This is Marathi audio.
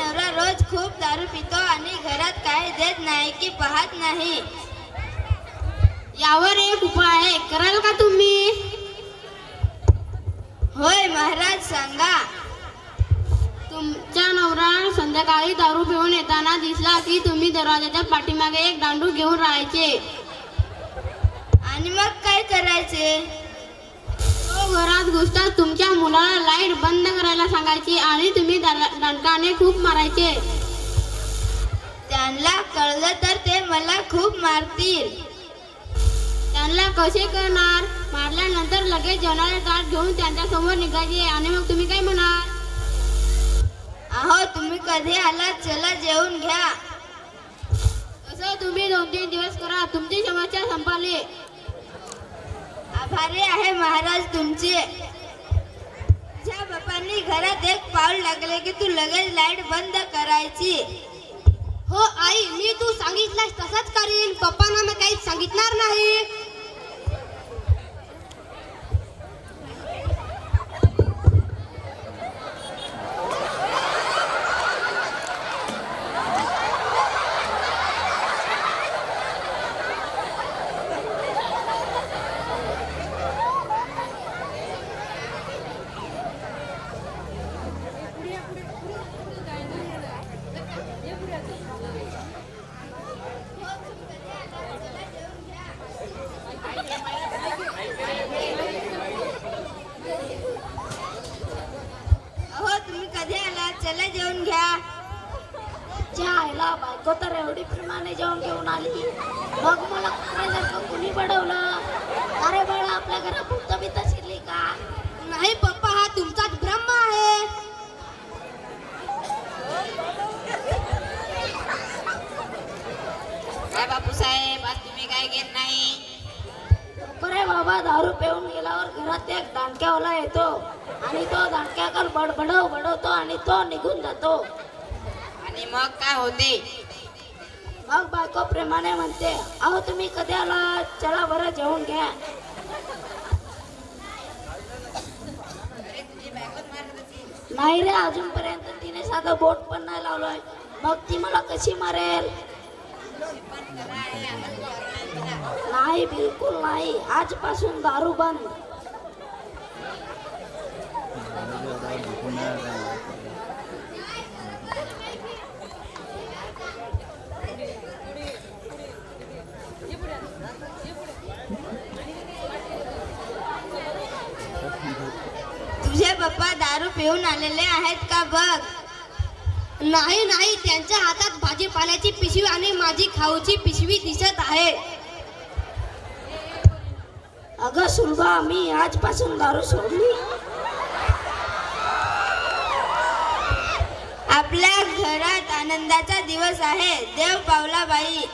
नवरा रोज खूप दारू पितो आणि घरात काय देत नाही की पाहत नाही. यावर एक उपाय आहे, कराल का तुम्ही? होय महाराज, सांगा. तुमचा नवरा संध्याकाळी दारू पिऊन येताना दिसला की तुम्ही दरवाजाच्या पाठीमागे एक दांडू घेऊन राहायचे. आणि मग काय करायचे? तो घरात घुसताच तुमच्या मुलाला लाईट बंद करायला सांगायची आणि तुम्ही दणकाने खूप मारायचे. त्यांना कळलं तर ते मला खूप मारतील. त्यांना कसे करणार? मारल्यानंतर लगेच जेवणाचे ताट घेऊन त्यांच्या समोर निघायचे आणि मग तुम्ही काय म्हणाल? अहो, तुम्ही कधी आलात? चला जेवून घ्या. असं तुम्ही 2-3 दिवस करा, तुमची समस्या संपली. आभारी आहे महाराज तुमचे. तुझ्या बापांनी घरात एक पाऊल टाकले की तू लगेच लाईट बंद करायची. हो आई, मी तू सांगितलंस तसंच करीन. पप्पांना मी काहीच सांगितणार नाही. अहो, तुम्ही कधी आलात? चला जेवून घ्या. आईला बायको तर एवढी प्रेमाने जेवण घेऊन आली, मग मला कुत्र्यासारखं कुणी बडवलं? अरे बाळा, आपल्या घरात भूत बित शिरली का? नाही पप्पा, हा तुमचाच ब्रह्म आहे. काय बापूसाहेब, आज तुम्ही काय घेत नाही? अरे बाबा, दारू पिऊन गेल्यावर घरात एक दांडक्यावाला येतो आणि तो दांडक्याकर बडवतो आणि तो निघून जातो. आणि मग काय होते? मग बायको प्रेमाने म्हणते, अहो तुम्ही कधी आला? चला बरं जेवून घ्या. नाही रे, अजूनपर्यंत तिने साधं बोट पण नाही लावलंय. मग ती मला कशी मारेल? नाही, बिलकुल नाही. आजपासून दारू बंद. तुझे पप्पा दारू पिऊन आलेले आहेत का बघ. नाही नाही, त्यांच्या हातात भाजीपाल्याची पिशवी आणि माझी खाऊची पिशवी दिसत आहे. अगं सुलभा, मी आजपासून दारू सोडली. आपल्या घरात आनंदाचा दिवस आहे. देव पावला बाई.